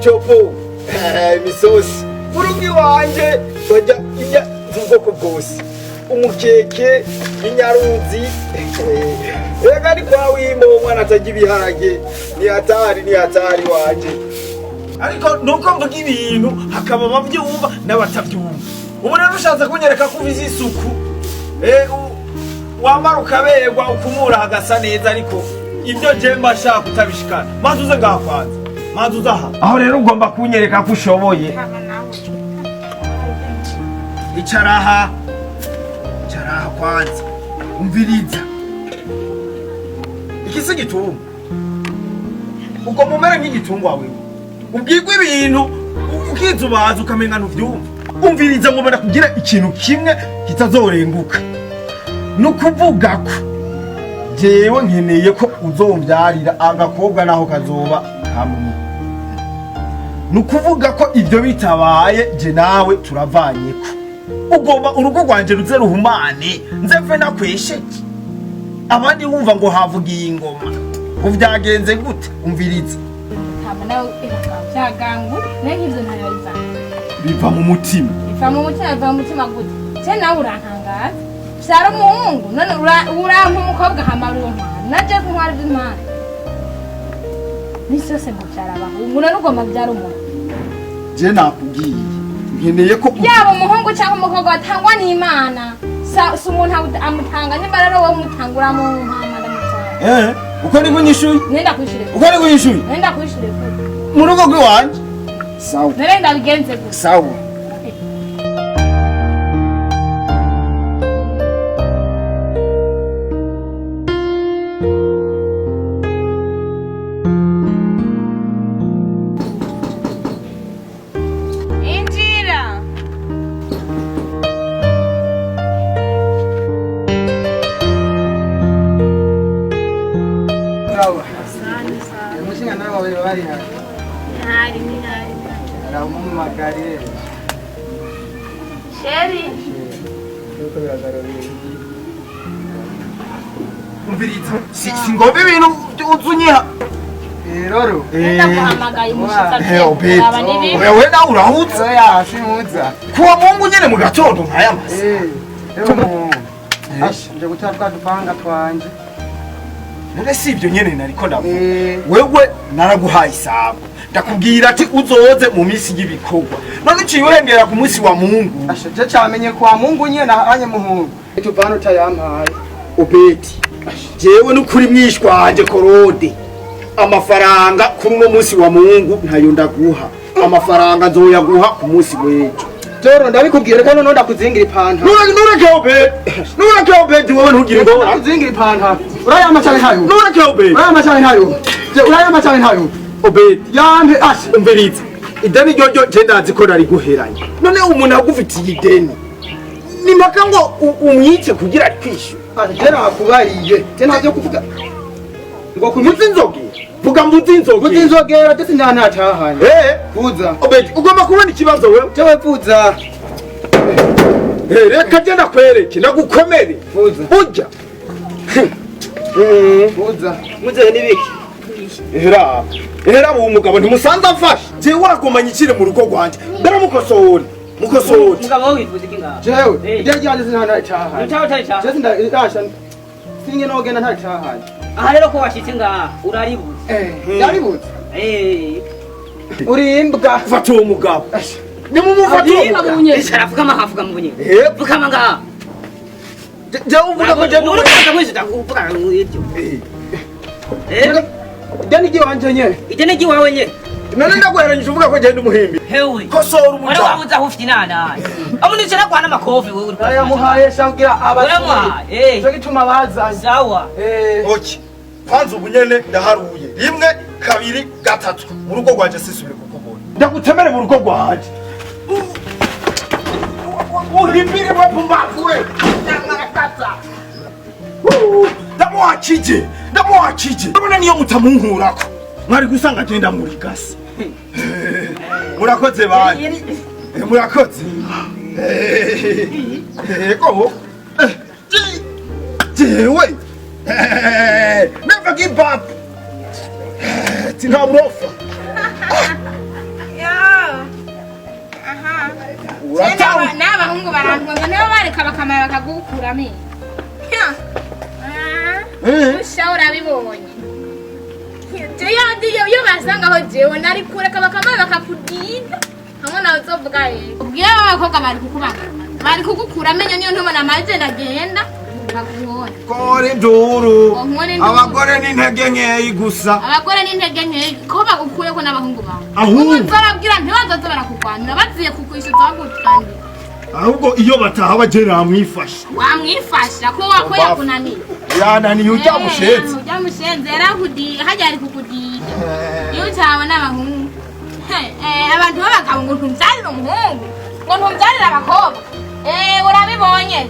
ibicopo imisosi urugi wanje bajya irya z'ubwoko bwose umukeke inyaruzi ega ari kwa wimbo umwana atajya ibiharage ni hatari wanje ariko nuko mvuga ibintu hakaba abavyumva n'abatavyumva ubu rero ushatse kunyereka ko ubizi isuku wamara ukaberwa ukumura hagasa neza ariko ibyo je mbashaka kutabishikana maze uze ngaha kwanza maze uze aha aho rero ugomba kunyereka ko ushoboye icara aha kwanza umviriza ikisi gitungwa uko mumera nk'igitungwa wewe ubwirwa ibintu ukizubaza ukamenga ntuvyumva umviriza ngo kugira ikintu kimwe kitazorenguka nukuvuga ko jewe nkeneye ko uzombyarira agakobwa naho kazoba kamwe nukuvuga ko ibyo bitabaye je nawe turavanyeko ugomba urugo rwanje ruze ruhumane nzeve nakwesheje abandi wumva ngo havugiye ingoma ngo vyagenze gute umviriza nawe byagangu n'ivyo ntayabiza biva mu mutima gute je nawe urantangaza byara umuhungu none urampa umukobwa hamaronka naje kuntwara ivy'intwara nisose ngo byara abahungu none ugomba byara umuntu je nakubwiye nkeneye ko yaba umuhungu cyangwa umukobwa watangwa n'Imana si umuntu amutanga nyamara rero wowe umutangura mu mpama ndamutanga uko ni kunyishuye nenda kwishire uko ni kunyishuye nenda kwishire mu rugo rw'iwanje sawa nenda bigenze gute sawa Sheri. Umviriza singobe ibintu uzunyiha rero ndaguhamagaye umushitsi wewe nawe urahutse oya simuza kuwa Mungu nyene mu gatondo nkayamaze nje gutapfa dupanga twanje none sivyo nyene nariko ndavuga wewe naraguhaye isabo ndakubwira ati uzoze mu misi y'ibikorwa none uciye urengera ku munsi wa Mungu je cyamenye kwa Mungu nyene anye muhungu tuvano tayampaye Obedi jewe n'ukuri mwishwanje Korode amafaranga kuri uno munsi wa Mungu ntayo ndaguha amafaranga nzoyaguha ku munsi wejo Joro ndabikubwira kandi none ndakuzingira ipanta nureke Obedi wowe ntugire ngo ndakuzingira ipanta urayama cyane ntayo nureke Obedi urayama cyane ntayo urayama cyane ntayo Obedi yambe umviriza ideni ryo je ndazi ko nari guheranya none umuntu agufitiye ideni ni mpaka ngo umwice kugira kwishyura jera hakubariye je ntabyo kuvuga ngo kumutse inzoge vuga mutse inzogera ndetse ntanatahanye vuza Obedi ugomba kubona ikibazo wewe jewe vuza reka je ndakwereke nagukomere vuza burya vuza muze nibiki Era uwo mugabo ntimusanze afashe je wagomanye ikire mu rugo rwanje ndaramukosora mukosora mugabo wifuza iki ngaho jewe ibyo ryanje sinanatahanye utaho tayica je sindasha singe nogenda ntatahanye aha rero ko washitse ngaha uraribuze yaribuze urimbwa fata uwo mugabo nimumufata ishara fukama hafuka mu bunye fukama ngaha je uvuga ko je n'urukaza kwizita kuvuga ibyo ideni ry'iwanje nyene ideni ry'iwawe nyene none ndaguheranyije uvuga ko genda umuhimbi hewe kosora umuca wari wabuze aho ufite inana amunitse nakwana amakofi wewe yamuhaye shangira abasore cyo gituma bazanye sawa oki kwanza ubu nyene ndaharuye rimwe kabiri gatatu mu rugo rwanje sisubire kukubona ndagutemere mu rugo rwanje uhimbire wapumbakwe nyamakata ndamuhakije ndabona niyo mutamunkurako mwari gusanga agenda muri gasi murakoze bane murakoze ego jewe never give up tina brofa uratawe n'abahungu barantwenga nibo bareka bakamara bakagukuramo usha urabibonye iyo basangaho jewe nari kureka bakamara bakakudinda hamwe nawe uzovuga ubwiye abakobwa bari kugukura amenyo niyo ntubona amaje ndagenda bakuhora kore nduru abagore n'intege nkeyi gusa abagore n'intege nkeyi ko bagukuye ko n'abahungu bawe ahubwo barabwira ntibazoze barakugwanira baziye kukwishyuza bagutandira ahubwo iyo bataha bagera wamwifasha ko yakunaniye yananiye ujya mushenze hajya ari kukudida iyo utawe n'abahungu abantu b'abagabo ngo ntumbyarire umuhungu ngo ntumbyarire abakobwa urabibonye